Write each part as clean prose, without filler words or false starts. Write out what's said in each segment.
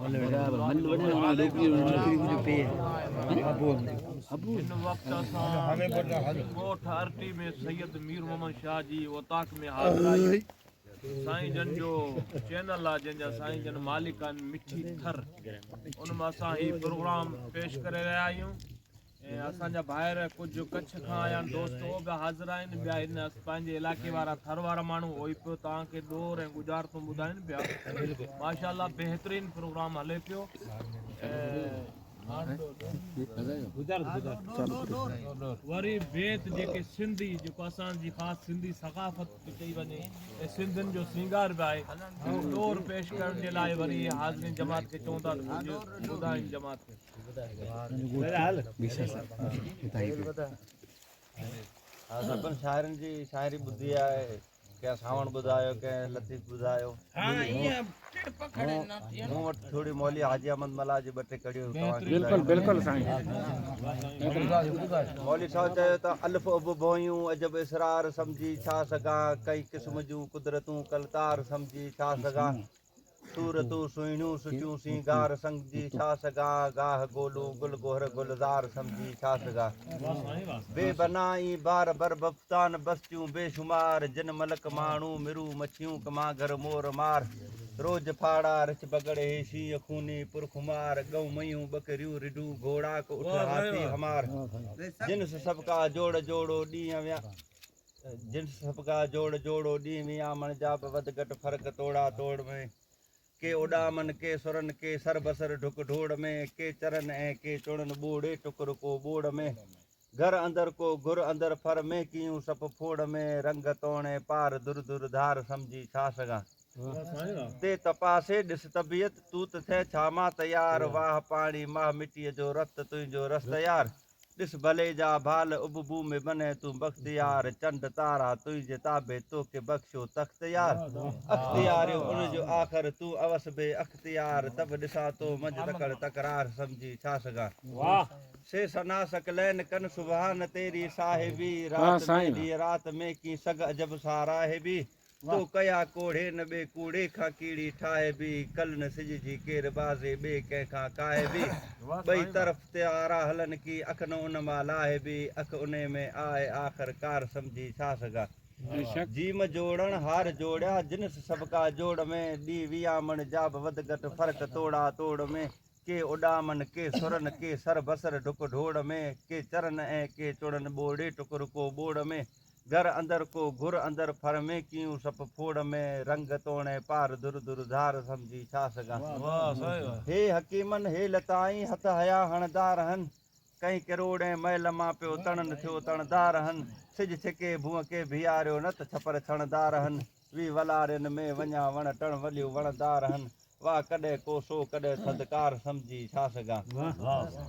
बराबर हल वडे लोकी नौकरी मुझे पे इन वक्त असां कोठ अर्टी में सैयद मीर मोहम्मद शाह जी ओताक में हाज़िर आहियूं। साईं जन जो चैनल आहे जंहिंजा साईं जन मालिक आहिनि मिठी थर, उन मां असां हीउ प्रोग्राम पेश करे रहिया आहियूं। ऐं असांजा ॿाहिरि कुझु कच्छ खां आया आहिनि दोस्त, उहो बि हाज़िर आहिनि। ॿिया हिन पंहिंजे इलाइक़े वारा थर वारा माण्हू उहो ई पियो तव्हांखे ॾोर ऐं गुज़ारतूं ॿुधाइनि पिया। माशाअल्लाह बहितरीनु प्रोग्राम हले पियो। वरी बेत जेके सिंधी जेको असांजी ख़ासि सिंधी सक़ाफ़त चई वञे ऐं सिंधियुनि जो सींगार बि आहे, ॾोर पेश करण जे लाइ वरी हाज़िरीन जमात खे चवंदा ॿुधाइनि जमात खे। सभिनि शाइरनि जी शाइरी ॿुधी आहे, कंहिं सावण ॿुधायो, कंहिं लतीफ़ ॿुधायो। मूं वटि थोरी मौली हाजी अहमद मला जी ॿ टे कड़ियूं बिल्कुलु साईं। मौली साहब चयो त अलिफ उब बोयूं अजब इसरार सम्झी छा सघां, कई क़िस्म जूं कुदरतूं कलकार सम्झी छा सघां, सूरतूं सुहिणियूं सुठियूं सींगार सम्झी छा सघां, गाह गोलूं गुल गोहर गुलज़ार सम्झी छा सघां, बेबनाई बार बर बफ़्तान बस्तियूं बेशुमार, जिन मलक माण्हू मिरू मच्छियूं कमागर मोर मार, रोज फाड़ा रिछ बगड़े शींह खूनी पुरखुमार, गऊ मयूं बकरियूं रिडू घोड़ा को उठ हाथी हमार, जिन्स सबका जोड़ जोड़ो ॾींहं विया, जिन्स सबका जोड़ जोड़ो ॾींहं वियामण जा बि वध घटि फ़र्क़ु तोड़ा तोड़ में, के उॾामन के सुरन के सर बसर ढुक ढोड़ में, के चरन ऐं के चुणन ॿोड़े टुकुर को ॿोड़ में, घर अंदर को घुर अंदर फर में कीयूं सप फोड़ में, रंग तोणे पार दुर दुर धार सम्झी छा सघां, ते तपासे ॾिस तबियत तू त थे छा मां तयार, वाह पाणी माह मिटीअ जो रत तुंहिंजो रस तयार, ॾिस भले जा भाल उबबू में बने तूं बख़्तियार, चंड तारा तुंहिंजे ताबे तोखे बख़्शियो तख़्तियार, अख़्तियार उनजो आख़िर तूं अवस बे अख़्तियार, तब ॾिसां तो मंझ तकड़ तकरार सम्झी छा सघां, से सना सकलैन कन सुभान तेरी साहिबी, रात में ॾींहुं रात में की सग अजब साराहिबी, तो कया कोढ़े न ॿे कूड़े खां कीड़ी ठाहे बि, कल न सिज जी केर बाज़े ॿिए कंहिंखां काहे बि, ॿई तरफ़ त्यारा हलन की अख न उन मां लाहे बि, अख उन में आहे आख़िरकार सम्झी छा सघां, जीम जोड़ण हार जोड़िया जिन्स सबका जोड़ में, ॾी वियामण जा बि वध घटि फ़र्क़ु तोड़ा तोड़ में, के उॾामन के सुरन के सर बसर ढुक ढोड़ में, के चरन ऐं के चुड़न ॿोड़े टुकुर को ॿोड़ में, घर अंदर को घुर अंदर फर में कीयूं सप फोड़ में, रंग तोणे पार दुर दुर धार सम्झी छा सघां, हे हकीमन हे लताई हथ हया हणदार हन, कई किरोड़ ऐं महल मां पियो तणन थियो तणदार हन, सिज छिके भूअं के बीहारियो न त छपर छणदार हन, वी वलारिन में वञा वण टण वलियूं वणदार हन, वाह कॾहिं कोसो कॾहिं थदकार सम्झी छा सघां,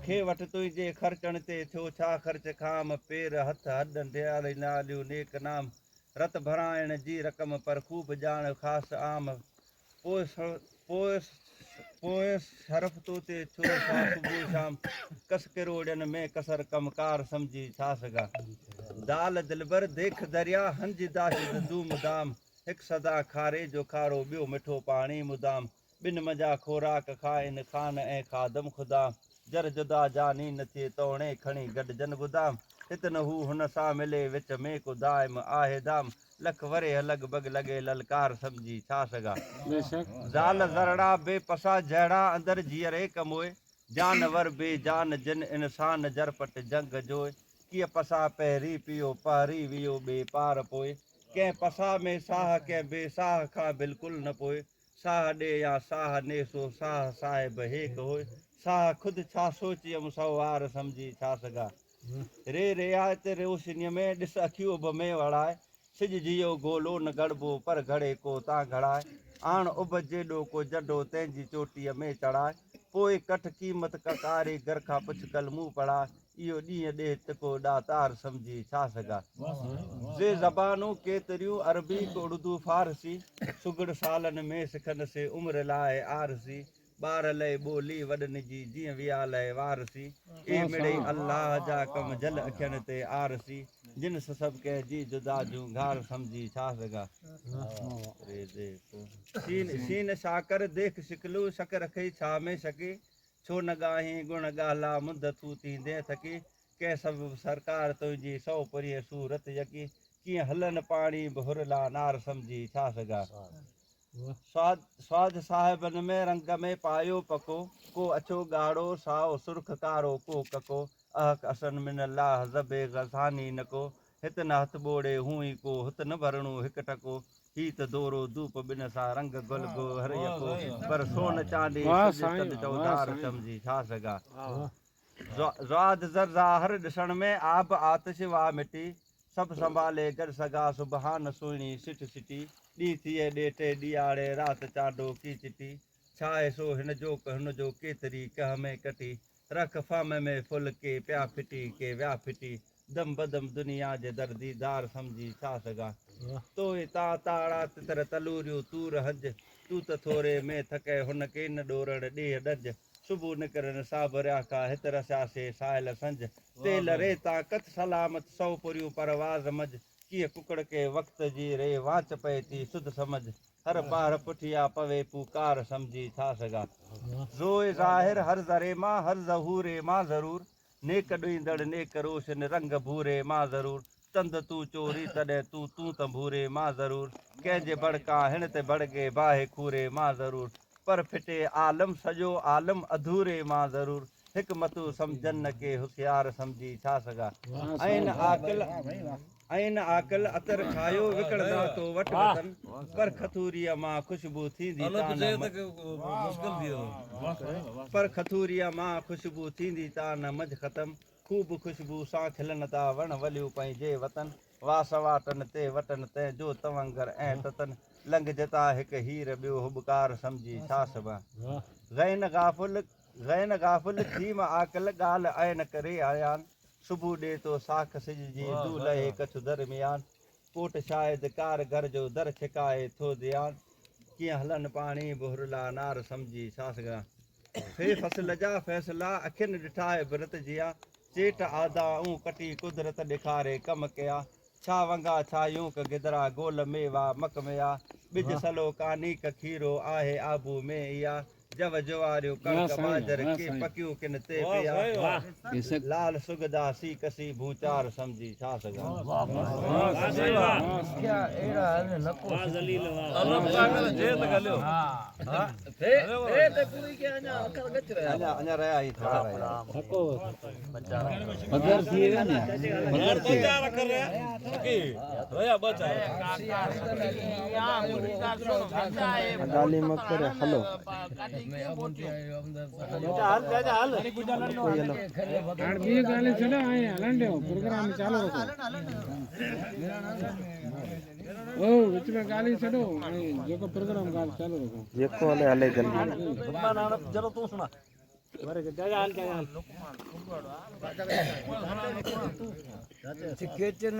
खे वटि तुंहिंजे ख़र्चण ते थियो छा ख़र्च खाम, पेर हथ हॾ ढियारी नालियूं नेक नाम, रत भराइण जी रक़म पर ख़ूब ॼाण ख़ासि आम, पोइ शरफ़ तो ते थियो छा सुबुह शाम, कस किरोड़ियुनि में कसर कमकार सम्झी छा सघां, दाल दिलबर देख दरिया हंज दाशिद दूम दाम, हिकु सदा खारे जो खारो ॿियो मिठो पाणी मुदाम, ॿिन मज़ा खोराक खाइनि खान ऐं खादम ख़ुदा, जर जुदा जानी न थिए तोणे खणी गॾिजनि गुदाम, हित न हू हुन सां मिले विच में को दाइम आहे दाम, लख वरे लॻभॻि लॻे ललकार सम्झी छा सघां, ज़ाल ज़रड़ा बेपसा जहिड़ा अंदर जीअरे कमोए, जानवर बेजान जिन इंसान जरपट जंग जोए, कीअं पसा पहिरीं पियो पहरी वियो ॿिए पार पोइ, कंहिं पसा में साह कंहिं बेसाह खां बिल्कुलु न पोइ, साह ॾे या साह ने सो साह साहिब हेक होए, साह ख़ुदि छा सोचियमि सवार सम्झी छा सघां, रे रियायत रोशनीअ में ॾिस अखियूं उभ में वड़ाए, सिज जियो गोलो न गड़बो पर घड़े को तां घड़ाए, आण उभ जेॾो को जॾो तंहिंजी चोटीअ में चढ़ाए, पोइ कठ क़ीमत ककारी घर खां पुछ कल मूं पढ़ाए, इहो ॾींहुं ॾे तिको ॾातार सम्झी छा सघां, से ज़बानूं केतिरियूं अरबी को उर्दू फारसी, सुगड़ सालनि में सिखनि से उमिरि लाइ आरसी, ॿार लइ ॿोली वॾनि जी जीअं विया लइ वारसी, ए मिड़ई अलाह जा कम जल अखियुनि ते आरसी, जिन सब के जी जुदा जूं घार समझी छा सगा सीन शाकर देख शिकलू शक रखी छा में शकी छो न गाही गुण गाला मुद तू थींदे थकी के सब सरकार तुंहिंजी सौ पुरीअ सूरत यकी कीअं हलन पाणी भुरला नार समझी छा सगा स्वाद साहिबन में रंग में पायो पको को अछो ॻाढ़ो साओ सुर्ख कारो को कको अहक असन मिन लाह ज़बे ग़ज़ानी नको हित न हथ ॿोड़े हूं ई को हित न भरणो हिकु टको ही त दोरो धूप ॿिन सां रंग गुल गो हर यको पर सोन चांदी चौधार समझी छा सगा ज़्वाद ज़र्ज़ा हर ॾिसण में आब आतिश वाह मिटी सभु संभाले गॾु सगा सुबहान सुहिणी सिट सिटी ॾी थिए ॾेठे ॾियारे राति चांडो की चिटी छा आहे सो हिन जो हुन जो केतिरी कह में कटी रख फम में फुल के पिया फिटी के विया फिटी दम बदम दुनिया जे दर्दीदार समझी छा सगा तोए ता ताड़ा तितर तलूरियूं तूर हज तू त थोरे में थके हुन खे न ॾोरण ॾेह ॾज सुबुह निकिरनि साबरिया का हित रसियासे साहिल संझ तेल रेता कथ सलामत सौ पुरियूं परवाज़ मझ कीअं कुकड़ के वक़्त जी रे वाच पए थी सुध समझ हर ॿार पुठिया पवे पुकार समझी छा सगा ज़ोए ज़ाहिर हर ज़रे मां हर ज़हूरे मां ज़रूर नेक ॾुईंदड़ नेक रोशन रंग भूरे मां ज़रूर तंद तू चोरी तॾहिं तू त भूरे मां ज़रूर कंहिंजे बड़का हिन ते बड़गे बाहे खूरे मां ज़रूर पर फिटे आलम सॼो आलम अधूरे मां ज़रूर हिकमतू सम्झन के होशियार समझी छा सगा ऐन आकल अतर खायो विकड़दा तो वट वतन पर खथूरिया मां खुशबू थींदी पर खथूरिया मां खुशबू थींदी ता न मझ ख़तम खूब खुशबू सां खिलन था वण वलियूं पंहिंजे वतन वास वाटन ते वटन ते जो तवंगर ऐं ततन लंघ जता हिकु हीर ॿियो हुबकार समझी छा सभा गैन गाफ़िल थी मां आकल ॻाल्हि ऐन करे आयान सुबुह ॾे तो साख सिज जी दू लहे कछु दरमियान कोट शायदि कार घर जो दर छिकाए थो ध्यान कीअं हलन पाणी बुहरला नार समझी छा सघां फे फसल जा फ़ैसिला अखियुनि ॾिठा विरत जिया चेट आदा ऊं कटी कुदरत ॾेखारे कम कया छा वंगा छा यूं गिदरा गोल मेवा मक मेया ॿिज सलो कानी खीरो आहे आबू में इहा जव जवारियूं कणक बाजर के पकियूं किन ते पिया लाल सुगदा सी कसी भूचार समझी छा सघां अञा रहिया ई थोरा गाली मत करे हलो प्रोग्राम चालू रखो विच में गाली छॾो जेको प्रोग्राम चालू रखो जेको हले हले जल्दी चलो तू सुना किचन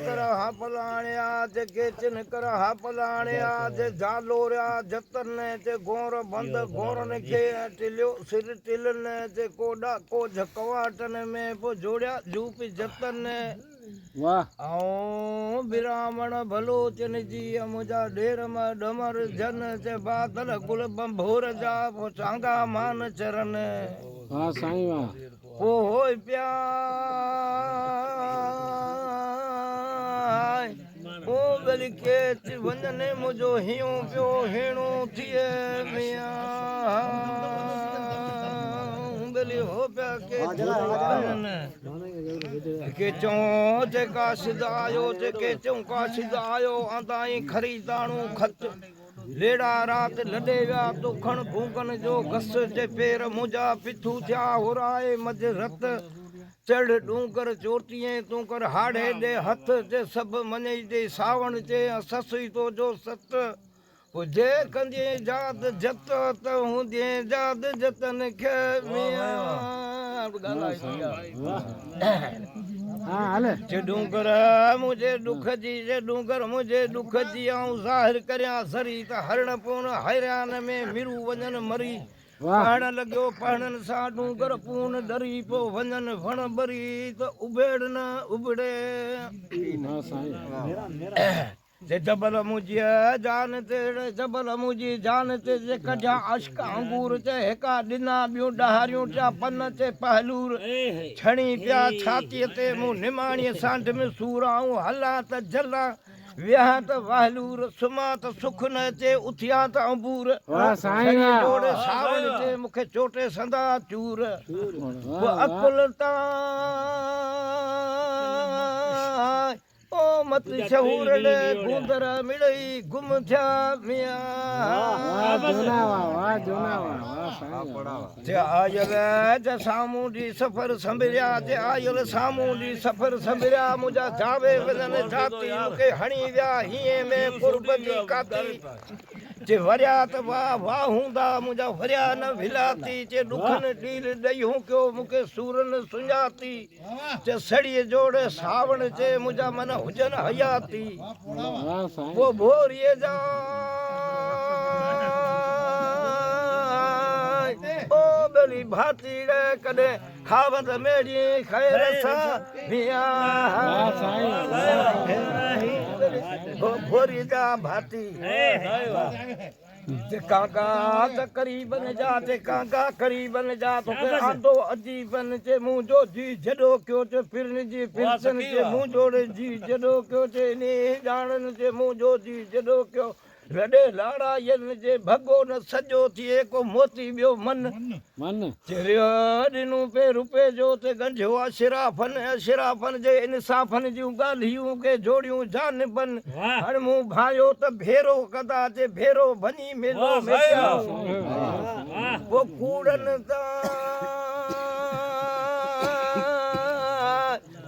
कर हा पलाणिया जे किचन कर हा पलाणिया जे जालोरिया जतन जे गोर बंद गोरन के टिलियो सिर टिलन जे कोडा को झकवाटन में पो जोड़िया जूप जतन वाह आओ बिरामण भलोचन जी मुझा ढेर में डमर जन जे बादल गुल बंभोर जा पो चांगा मान चरन वाह साईं वाह ओ होय प्या ओ बलि के वञने मुझो हियो पियो हेणो थिए मिया बलि हो पिया के चो जे काशिद आयो जे के चो काशिद आयो आंदाई खरीदाणू खत लेड़ा रात लॾे विया दुखण भूकन जो घस जे पेर मुंहिंजा पिथू थिया हुराए मझ रत चढ़ डूंगर चोटीअ तूं कर हाड़े ॾे हथ जे सभु मञई ॾे सावण जे ससुई तो जो सत हुजे कंदे जात जत त हूंदे जात जतन खे जे डूंगर मुझे दुख जी जे डूंगर मुझे दुख जी आऊं ज़ाहिर करियां सरी त हरण पोन हैरान में मिरू वञन मरी पाण लॻियो पाणनि सां डूंगर पून डरी पियो वञनि वण भरी त उबेड़ न उबड़े जे जबल मुंहिंजी जान ते जबल मुंहिंजी जान ते जे कढिया अश्क अंगूर ते हिका ॾिना ॿियूं ॾहारियूं टिया पन ते पहलूर छणी पिया छातीअ ते मूं निमाणीअ सांढ में सूर आऊं हलां त जलां वियां त वाहलूर सुम्हां त सुख न अचे उथियां त अंबूर छणी जोड़े सावण ते मूंखे चोटे संदा चूर अकुल तां ओ मत शहूर ने गुंदर मिलई गुम थिया मिया जे आयल जे सामूं डी सफ़र संभरिया जे आयल सामूं डी सफ़र संभरिया मुंहिंजा जावे वञनि जाती मूंखे हणी विया हीअं में कुर्ब जी काती जे वरिया त वाह वाह हूंदा मुंहिंजा वरिया न विलाती जे ॾुखनि ॾील ॾेयूं कयो मूंखे सूरनि सुञाती जे सड़ीअ जोड़े सावण जे मुंहिंजा मन हुजनि हयाती वो भोरीअ जा ओ बेली भाती रे कॾहिं खावत मेरी खैर सां भोरी जा भाती ते काका त करीबन जा ते काका करीबन जा तोखे आंदो अजीबन जे मुंह जो जी जॾो कयो ते फिरन जी फिरसन जे मुंह जोड़े जी जॾो कयो ते ने ॼाणन जे मुंह जो जी जॾो कयो रॾे लाड़ा इन जे भगो न सॼो थिए को मोती ॿियो मन चिरियो ॾिनूं पे रुपए जो ते गंढियो आहे शिराफन जे इंसाफ़न जूं ॻाल्हियूं के जोड़ियूं जानबन हाणे मूं भायो त भेरो कदा जे भेरो वञी मिलो वो कूड़न तां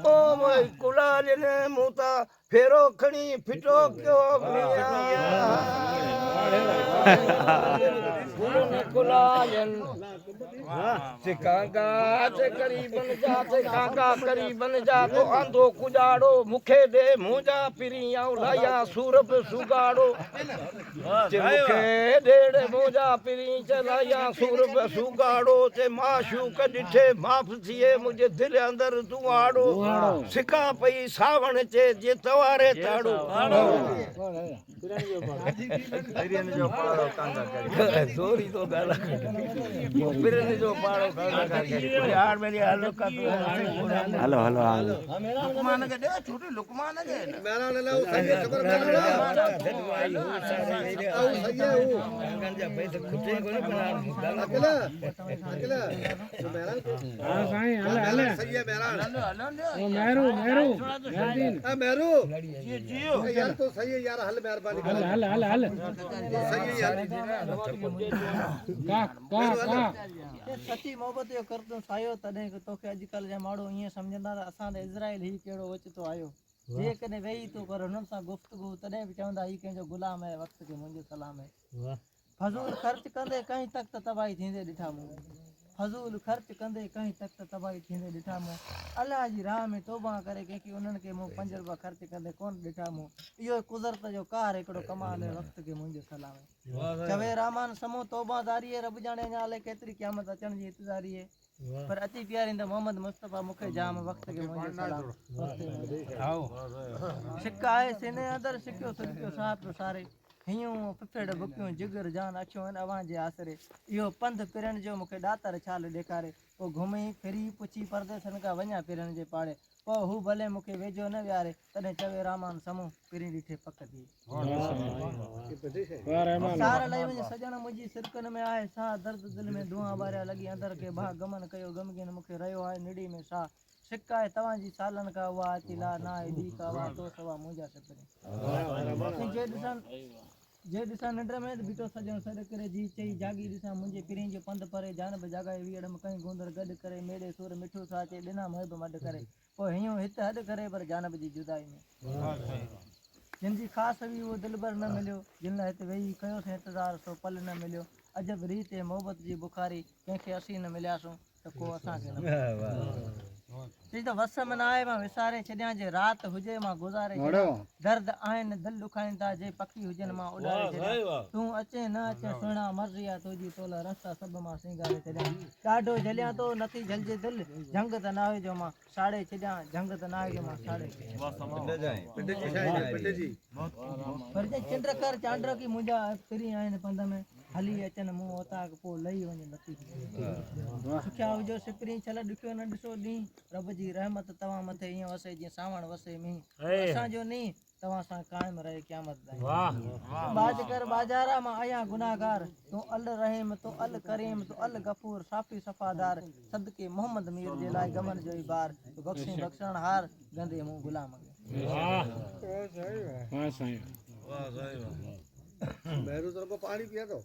ओ मोई कुलाल ने मूं तां फेरो खणी फिटो कयो कुलायन ते काका ते करीबन जा तो आंधो कुजाड़ो मूंखे दे मुंहिंजा पिरी आऊं लाया सूरब सुगाड़ो ते मूंखे ॾेड़ मुंहिंजा पिरी चलाया सूरब सुगाड़ो ते माशूक ॾिठे माफ़ थिए मुंहिंजे दिलि अंदरि दुआड़ो सिका पई सावण जे जे तवारे ताड़ो जोरी तो गाला पिरन जो पाड़ो यार मेरी हालो का हेलो लुकमान के दे छोटे लुकमान के मेरा ले लो सही खबर गंजा भाई तो खुदे को नहीं बना अकेला मेरा हां साईं हले सही है मेरा ओ मेरू मेरू जी यार तो सही है यार हल मेहरबानी हल सही है यार का सची मोहब्बत जो करतो सायो तॾहिं तोखे अॼुकल्ह जा माण्हू ईअं सम्झंदा त असां त इज़राइल ही कहिड़ो ओचितो आयो जेकॾहिं वेही थो कर हुननि सां गुफ़्तगू तॾहिं बि चवंदा ही कंहिंजो गुलाम आहे वक़्त खे मुंहिंजो सलाम आहे फज़ूल ख़र्च कंदे कहीं तक त तबाही थींदे ॾिठा मूं फज़ूल ख़र्च कंदे कहीं तक त तबाही थींदे ॾिठा मूं अलाह जी राह में तौबा करे कंहिंखे उन्हनि खे मूं 5 रुपया ख़र्च कंदे कोन ॾिठा मूं इहो कुदरत जो कार हिकिड़ो कमाल आहे वक़्त खे मुंहिंजो सलाम आहे चवे रहमान समूह तौबादारी रब ॼाणे ञाले केतिरी क़यामत अचण जी इंतज़ारी आहे पर अची प्यारींदा मोहम्मद मुस्तफ़ा मूंखे जाम वक़्त खे मुंहिंजो सलाम सिक्का आहे सीने अंदरि सिकियो सिकियो साह पियो सारे हियूं फिफड़ बुकियूं जिगर जान अछो आहिनि अवां जे आसरे इहो पंध पिरण जो मूंखे ॾातर छाल ॾेखारे पोइ घुमी फिरी पुछी परदेसनि खां वञा पिरण जे पाड़े पोइ हू भले मूंखे वेझो न वियारे तॾहिं चवे रहमान समूह पिरी ॾिठे पक थी सार लही वञे सॼण मुंहिंजी सिरकनि में आहे साह दर्द दिलि में धुआं ॿारिया लॻी अंदरि खे भाउ गमन कयो गमगीन मूंखे रहियो आहे निड़ी में साह सिक आहे तव्हांजी सालनि खां उहा अची ला न आहे ॿी का वाह तो सवा मुंहिंजा सतरी जे ॾिसां निंड में बीठो सॼणो सॾ करे जी चई जागी ॾिसां मुंहिंजे पिरी जो पंध परे जानब जॻाए वीअड़ में कई गुंदर गॾु करे मेड़े सुर मिठो सा अचे ॾिना महब मॾ करे पोइ हियूं हिते हॾ करे पर जानब जी जुदाई में जिन जी ख़ासि हुई उहो दिलबर न मिलियो जिन लाइ हिते वेही कयोसीं इंतज़ारु सो पल न मिलियो अजब रीत मोहब्बत जी बुखारी कंहिंखे असीं न मिलियासीं त को असांखे न चई त वस में न आहे मां विसारे छॾियां जे राति हुजे मां गुज़ारे छॾियां दर्द आहिनि दिलि ॾुखाइनि था जे पखी हुजनि मां उॾारे छॾियां तूं अचे न अचे सुहिणा मर्ज़ी आहे तुंहिंजी तोला रस्ता सभु मां सिंगारे छॾियां ॾाढो झलियां तो नथी झलिजे दिलि जंग त न हुजे मां साड़े छॾियां जंग त न हुजे मां साड़े पर जे चिंड कर चांड की मुंहिंजा फिरी आहिनि पंध में हली अचनि मूं ओताक पोइ लही वञे नथी सुखिया हुजो सिपरी छल ॾुखियो न ॾिसो ॾींहुं रब जी रहमत तव्हां मथे ईअं वसे जीअं सावण वसे मींहुं असांजो नी तव्हां सां क़ाइमु रहे क़यामत ताईं बाज कर बाजारा मां आहियां गुनाहगार तूं अल रहीम तूं अल करीम तूं अल गफूर साफ़ी सफ़ादार सदके मोहम्मद मीर जे लाइ गमन जो ई बार तूं बख़्शी बख़्शण हार गंदे मुंहुं गुलाम मेरू तरफ पानी पिया तो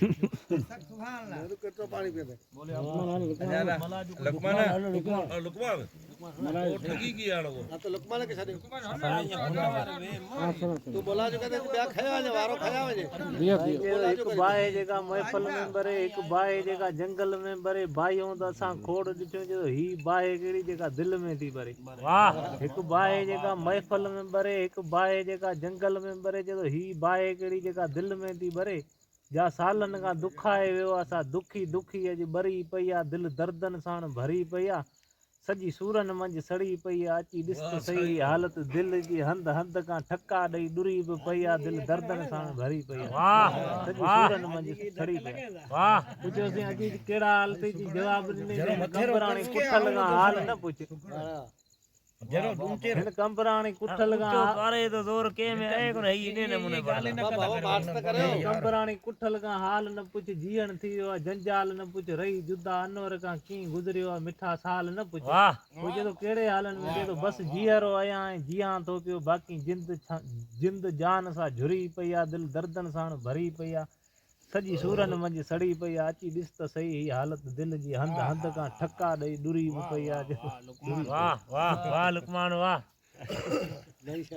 मेरू कितना पानी पिया तो लुकमान ठगी की यार वो तो लुकमान के साथ तू बोला जो कहते ब्याह खाया ने वारो खाया वजे एक बाए जेका महफल में बरे एक बाए जेका जंगल में बरे भाइयों द असां खोड़ ॾिठो जो ही बाए केड़ी जेका दिल में थी बरे वाह एक बाए जेका महफल में बरे एक बाए जेका जंगल में बरे जो ही बाए केड़ी जेका दिल में थी बरे जा सालन का दुखाए वियो असां दुखी दुखी अज बरी पई आ दिल दर्दन साण भरी पई आ सजी सूरन मंझ सड़ी पई आ अची ॾिस त सही हालत दिल जी हंध हंध का ठक्का ॾेई डुरी बि पई आ दिल दर्दन साण भरी पई आ वाह सजी सूरन मंझ सड़ी पई वाह पुछोसीं अची कहिड़ा हाल थी जवाब ॾिने कंबराणी कुठल का हाल न पुछ हिन कंबराणी कुठल का अरे तो जोर के में आए को रही इने नमूने कंबराणी कुठल का हाल न पुछ जीअण थी वियो जंजाल न पुछ रही जुदा अनवर का की गुजरियो मिठा साल न पुछ वाह पुछे तो केड़े हालन में तो बस जीअरो आया जियां तो पियो बाकी जिंद जान सा झुरी पई आ दिल दर्दन साण भरी पई आ सजी सूरन मंझ सड़ी पई आ अची ॾिस त सही हालत दिल जी हंध हंध का ठक्का ॾेई डुरी बि पई आ वाह वाह वाह लुकमान वाह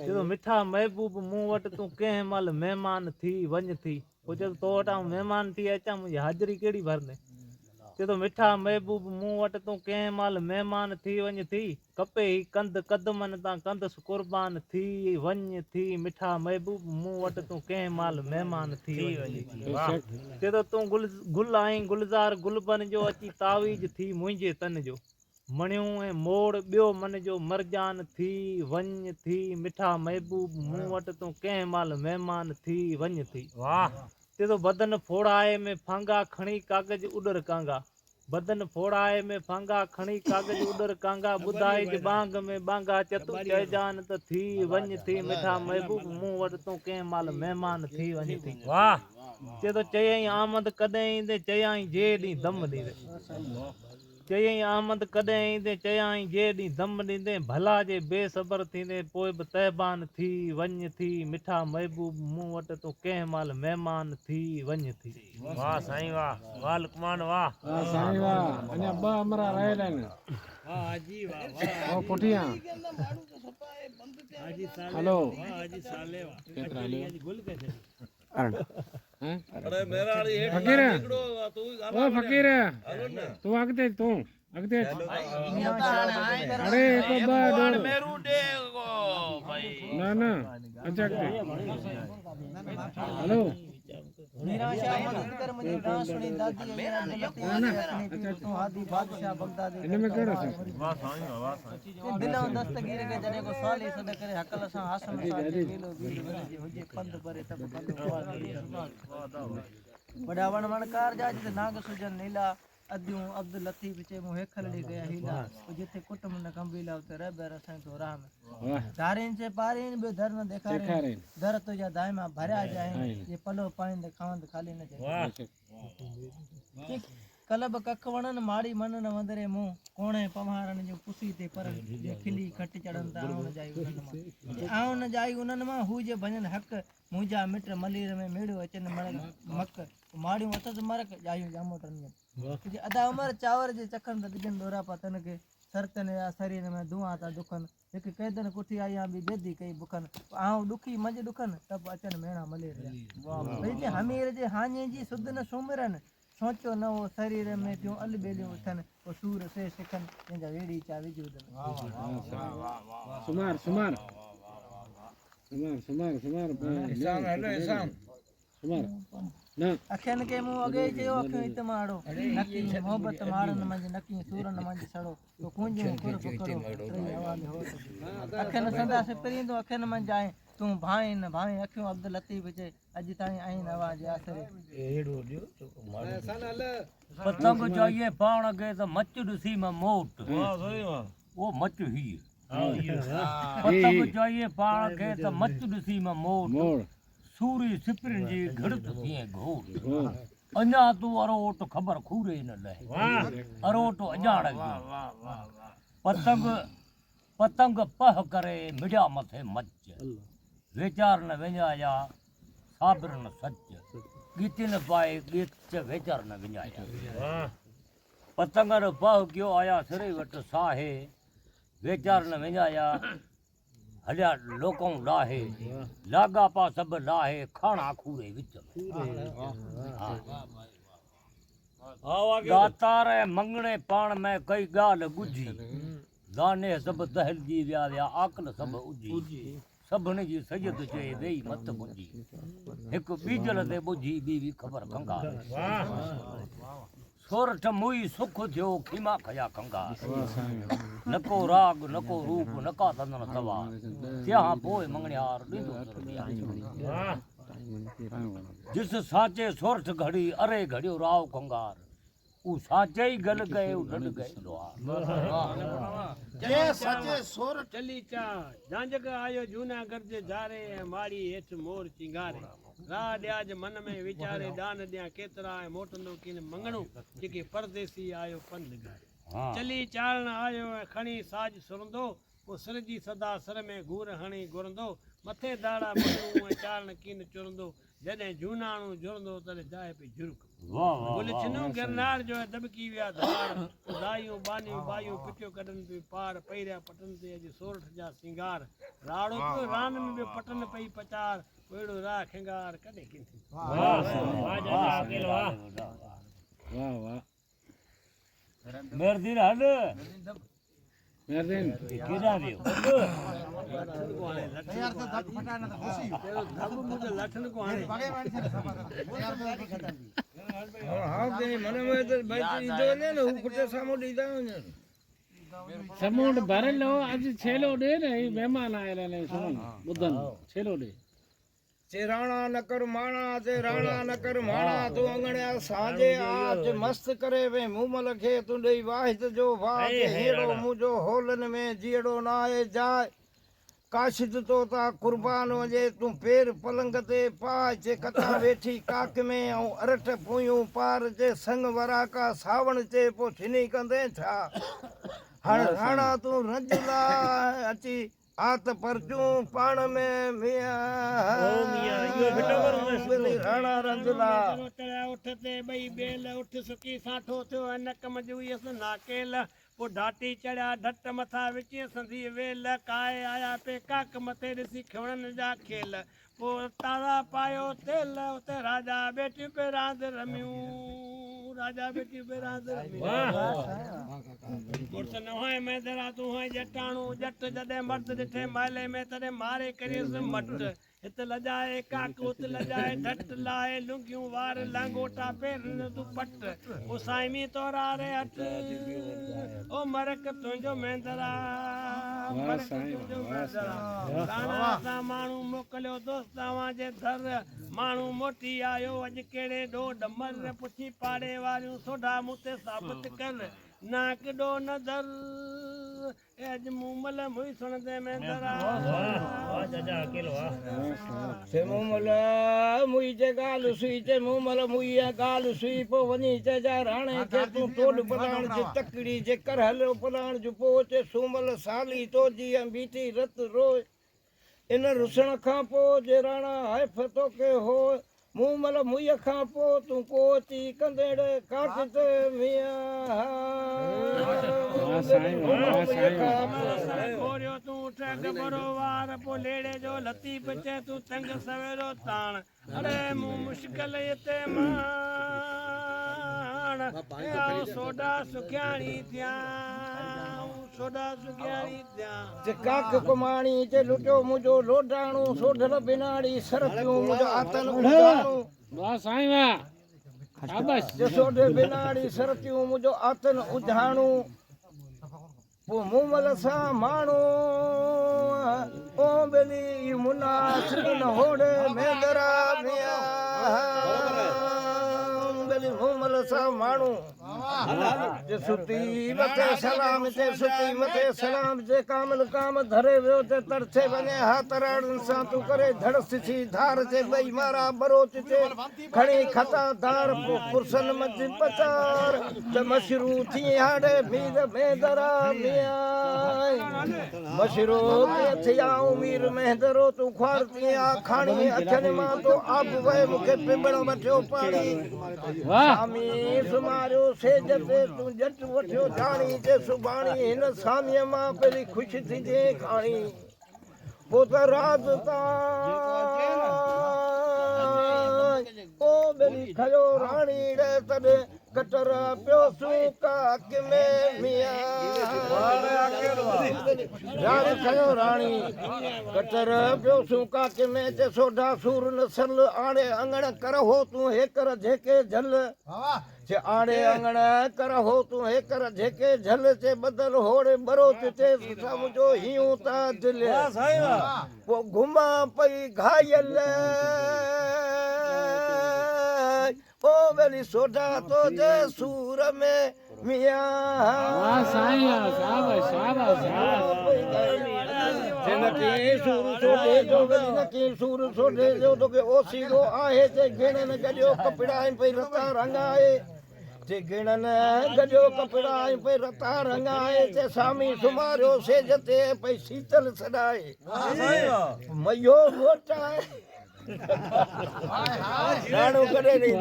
जो मिठा महबूब मूं वटि तूं कंहिं महिल महिमान थी वञ थी पुछे तो वटां महिमान थी अचां मुंहिंजी हाज़िरी कहिड़ी भरंदे चए तो मिठा महबूब मूं वटि तूं कंहिं महिल महिमान थी वञ थी कपे ही कंध कदमन तां कंदसि कुर्बान थी वञ थी मिठा महबूब मूं वटि तूं कंहिं महिल महिमान थी वञ चए तो तूं गुल आहीं गुलज़ार गुलबन जो अची तावीज़ थी मुंहिंजे तन जो मणियूं ऐं मोड़ ॿियो मन जो मरजान थी वञ थी मिठा महबूब मूं वटि तूं कंहिं महिल महिमान थी वञ थी वाह ते तो बदन फोड़ाए में फांगा खणी कागज उडर कांगा बदन फोड़ाए में फांगा खणी कागज उडर कांगा ॿुधाए जे बांग में बांगा चतु चइजान त थी वञ थी मिठा महबूब मूं वटि तूं कंहिं महिल महिमान थी वञ थी वाह चए तो चयईं आमद कॾहिं ईंदे चयाईं जे ॾींहुं दम ॾींदे चयईं आमद कॾहिं ईंदे चयाईं जे ॾींहुं दम ॾींदे भला जे बेसबर थींदे पोइ बि तहबान थी वञ थी मिठा महबूब मूं वटि तूं कंहिं महिल महिमान थी वञ थी वाह साईं वाह वाह लुकमान वाह साईं वाह अञा ॿ अमरा रहियल आहिनि वाह जी वाह वाह पुठियां हलो केतिरा हलो अरे मेरा फकीर ओ फकीर तू अॻिते अरे हिकु ॿ मेरू दे भाई न अच्छा हलो निराशा मदद कर मुझे गां सुनी दादी तू हादी बादशाह बगदादी इन में कहिड़ो वाह साईं वाह साईं दिलों दस्तगीर के जने को साली सद करे हकल सां आसम सां लीलो बील वने हुजे पंध परे तब बड़ा वणकार जा जिते नाग सुजन नीला अद्यूं अब्दुल लतीफ चे मु हेखल ली गया हीला जिते कुटुंब न कंबीला उते रबर असां तो राम धारेन से पारेन बे धर न देखारे दर तुझा दायमा भरया जाए ये पलो पाइंदे खावंद खाली न जाए कलब कख वणन माड़ी मन न वंदरे मुंह कोणे पवारन जो पुसी ते पर जे खिली खट चढ़न ता आउं न जाई उनन मा हु जे भजन हक मुजा मिट मलीर में मेड़ो अचन मक माड़ियूं अथस मरक जायूं जामोटन जे अदा उमर चावर जे चखन त दिजन दोरा पतन के सरतन या शरीर में धुआं ता दुखन एक कैदन कुठी आया भी बेदी कई बुखन आऊं दुखी मज दुखन तब अचन मेणा मलेर वाह भई जे हमीर जे हाने जी सुध न सुमरन सोचो न हो शरीर में थियूं अल बेलियूं उथनि पोइ सूर से सिखनि जंहिंजा वेड़ी चा विझूं सुमार सुमार सुमार सुमार सुमार ईशान हेलो ईशान सुमार न अखियुनि खे मूं अॻे ई चयो अखियूं हिते माड़ो नकी मोहबत मारनि मंझि नकी सूरनि मंझि सड़ो तो कुंजूं खुर फुकरो टई आवाज़ हो अखियुनि संदास पिरींदो अखियुनि मंझि आहे तूं भाई न भाई अखियूं अब्दुल लतीफ़ जे अॼु ताईं आहिनि आवाज़ आसरे पतंग चाहिए पाण के तो मच ॾिसी मां मोट वो मच ही पतंग चाहिए पाण के तो मच ॾिसी मां मोट सूरी सिपरिन जी घड़त थिए घोट अञा तू अरोट ख़बर खूरे न लहे अरोट अजाड़ पतंग पतंग पह करे मिडिया मथे मच वेचार न विञाया साबिर न सच गीत न पाए गीत वेचार न विञाया पतंग न पह कयो आया सिरे वट साहे वेचार न विञाया हलिया लोकों लाहे लागा पा सब लाहे खाना खूरे विच दातार मंगणे पाण में कई गाल गुझी दाने सब दहल जी विया आकल सब उजी सभिनी जी सैयद चए वेई मत बुझी हिकु बीजल ते बुझी बीवी ख़बर खंगा सोरठ मुई सुख थियो खीमा खया खंगा नको राग नको रूप नका तंदन सवा त्यां पोइ मंगणियार ॾींदो जिस साचे सोरठ घड़ी अरे घड़ियो राव खंगार ऊ साचे ही गल गए लड़ गए जे सचे सोर चली चा झांझक आयो जूनागढ़ जे जारे माड़ी हेठ मोर चिंगारे राह ॾियाज मन में वीचारे दान ॾियां केतिरा ऐं मोटंदो किन मंगणो जेके परदेसी आयो पंध गारे चली चालण आयो ऐं खणी साज सुरंदो पोइ सिर जी सदा सर में घूर हणी घुरंदो मथे दाड़ा मंगणो ऐं चालण किन चुरंदो जॾहिं झूनाणो जुरंदो तॾहिं जाए पई झुरक गुल छिनू गिरनार जो दबकी विया धार दायूं बानियूं बायूं पिटियो कढनि पियो पार पहिरिया पटन ते अॼु सोरठ जा सिंगार राड़ो पियो रान में ॿियो पटन पई पचार अहिड़ो राह खिंगार कॾहिं किथे मेरदीन हल मेरदीन केॾा वियो धब मुंहिंजे लठनि को हाणे हाँ तेरे मन में तो भाई इधर ने ना ऊपर सामो दीदा ने समूड भरलो आज छेलो दे ने मेहमान आए ने सुन बुधन छेलो दे ते राणा न कर माणा ते राणा न कर माणा तू अंगणिया साजे आज मस्त करे वे मुमल खे तू ॾेई वाहिद जो वाह ते हेड़ो मुंहिंजो होलन में जीड़ो न आहे जाए काशिद तो ता कुर्बान वजे तू पेर पलंग ते पाए जे कथा वेठी काक में ऐं अरठ पुयूं पार जे संग वरा का सावण ते पो छिनी कंदे छा हण राणा तू रंजला अची आत परचूं पाण में राणा रंजला उठ ते ॿई बेल उठ सुकी साठो थियो नक मजूयस नाकेल पोइ ढाटी चढ़िया ढट मथां विची संधी वेल काए आया पे काक मथे ॾिसी खवणनि जा खेल पोइ तारा पायो तेल उते राजा बेटियूं पे रांद रमियूं राजा बेटियूं पे रांद पुरुष न होए मैं दरा तू होए जटाणू जट जॾहिं मर्द ॾिठे माले में तॾहिं मारे करियसि मट हित लजाए काक उत लजाए ढट लाए लुंगियूं वार लांगोटा पेर तू पट ओ साईमी तोरा रे हट ओ मरक तुंहिंजो मेंदरा मरक तुंहिंजो मेंदरा राणा सां माण्हू मोकिलियो दोस्तावां जे दर माण्हू मोटी आयो अॼु कहिड़े ॾोढ मर पुछी पाड़े वारियूं सोढा मूं ते साबित कर नाक डो नदर अॼु मूमल मुई सुणदे मेंदरा ते मुमल मुई जे गाल सुई ते मुमल मुई गाल सुई पो वनी ते जा राणे के तू टोड पलाण जे तकड़ी जे कर हलो पलाण जो पो ते सुमल साली तो जी बीठी रत रोए इन रुसण खां पो जे राणा हैफ तो के हो मुमल मुई खां पो तू कोची कंदेड़े काट ते मिया खोरियो तू ठग बरो वार पो लेड़े जो लतीफ चे तू तंग सवेरो ताण अरे मूं मुश्किल ते मां સોડા સુખ્યાણી ત્યાં સોડા સુખ્યાણી ત્યાં જે કાક કમાણી જે લૂટ્યો મુજો લોઢાણું સોઢલ બિનાડી સરક્યું મુજો આતન ઉજાણું જે સોઢે બિનાડી સરક્યું મુજો આતન ઉજાણું મુમલ સા માણો ઓ બેલી મુના શ્રીન હોડે મેદરા મિયા બેલી મુમલ सा माण्हू जे सुती मथे सलाम जे सुती मथे सलाम जे कामल काम धरे वियो ते तरछे वञे हाथ राड़न सां तूं करे धड़स छी धार जे बई मारा बरोच जे खणी खता धार पुरसन मज पचार ते मशरू थी हाड़े मीर मेदरा मिया मशरू थिया उमीर मेहदरो तूं ख्वारती आ खाणी अखन मां तो आप वे मुखे पिबड़ो मठियो पाणी स्वामी सुमारियो सेज ते तूं जट वठियो जाणी जे सुभाणी हिन सामीअ मां पहिरीं ख़ुशि थिजे खाणी पोइ त रात ताईं ओ बेली खयो राणी रे तॾहिं कटर पियो सूका में मिया रात खयो राणी कटर पियो सूका में ते सोढा सूर नसल आणे अंगण कर हो तूं हेकर जेके झल जे आड़े अंगण कर हो तूं हेकर जेके झल जे बदल होड़े बरोच ते समझो हियूं ता दिल वो घुमा पई घायल ओ बेली सोढा तो जे सूर में मिया नकी सूर सोडे जो बेली नकी सूर सोडे जो तो के ओ सीधो आहे जे घेणन गजो कपड़ा पे रता रंगाए जे गिणन गजो कपड़ा पे रता रंगाए जे सामी सुमारियो सेज ते पई शीतल सदाए मयो घोटाए राणो करे नहीं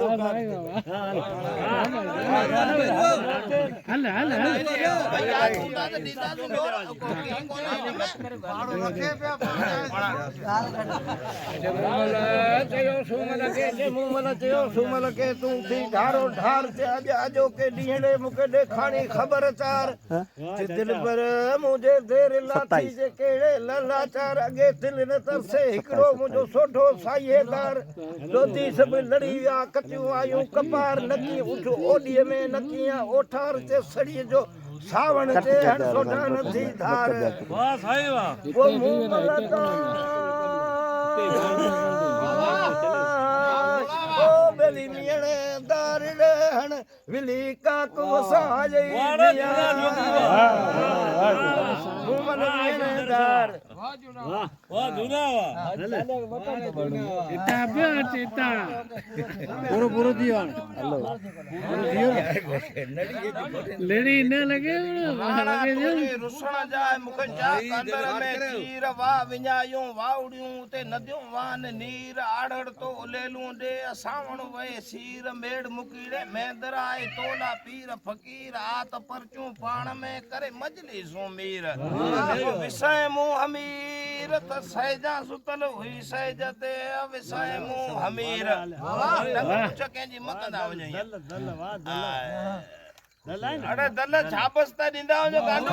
तो सुमल के तू थी ढारो ढार ते अज अजो के डीहड़े मुके दे खानी खबर चार दिल पर मुझे देर लाथी जे केड़े ललाचार अगे दिल न तरसे हिकड़ो मुझो सोढो साईदार लोधी सब लड़ी आ कटियूं आयूं कपार नकी उठ ओडीअ में नकियां ओठार ते सड़ी जो सावण ते हण सोढा नथी धार वाह साईं वाह वो मुंह मलता ओ बेली मियणे दार हण विली काक वसाजे मुंह मन मियणे दार वाह जुना इता बे इता पूरो पूरो दियो हेलो दियो लेडी न लगे लगे रुसण जाए मुखे जा कंदर में चीर वा विञायूं वाउड़ियूं ते नदियूं वान नीर आड़ड़ तो लेलूं दे सावण वे सीर मेड़ मुकीड़े मेंदराए तोला पीर फकीर आत परचूं पाण में करे मजलिसूं मीर विषय मुंह हमीर त सहजा सुतल हुई सहज ते विषय मुंह हमीर कुछ कंहिंजी मत ना वञे अरे दल छापस त ॾींदा वञो गानो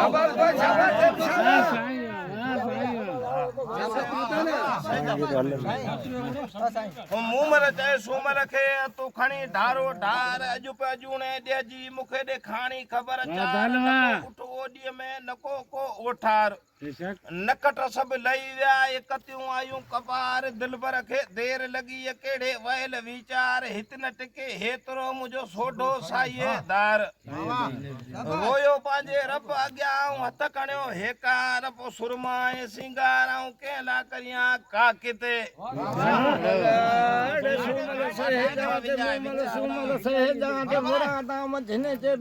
मुमर चए सूमर खे तूं खणी धारो ढार अॼु पे अजूणे ॾियजी मूंखे ॾे खाणी ख़बर उठ ओॾीअ में नको को ओठार नकट सभु लही विया कतियूं आयूं कपार दिलबर खे देर लॻी कहिड़े वयल वीचार हित न टिके हेतिरो मुंहिंजो सोढो साईदार रोयो पंहिंजे रब अॻियां हथ खणियो हेकार पोइ सुरमाए सिंगार कंहिं करियां काकिते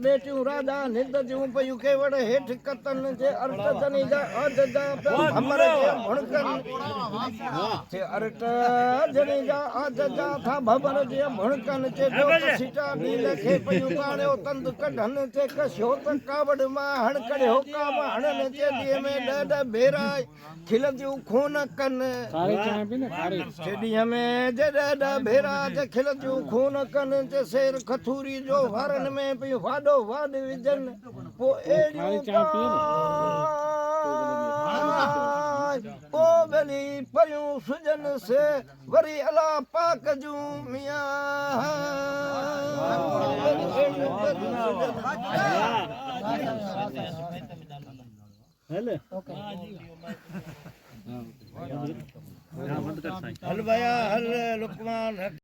बेटियूं राजा निंद जूं पयूं केवड़ हेठि कतन जे अर्थ जनी जा अज जा हमर जे भणकन जे अर्थ जनी जा अज जा था भवर जे भणकन जे जो सीटा नी लखे पयूं काणियो तंद कढन जे कशो त कावड़ मां हण कड़े हो काम हणन जे दी में ॾ भेरा खिलंदी जूं खून कन जेॾीअ में जॾा भेरा जे खिल जूं खून कन जे शेर खथूरी जो वारनि में पियो वाॾो वाॾ विझनि पोइ अहिड़ियूं पोइ गली परियूं सुजन से वरी अला पाक जूं मियां हल भया हल लुकमान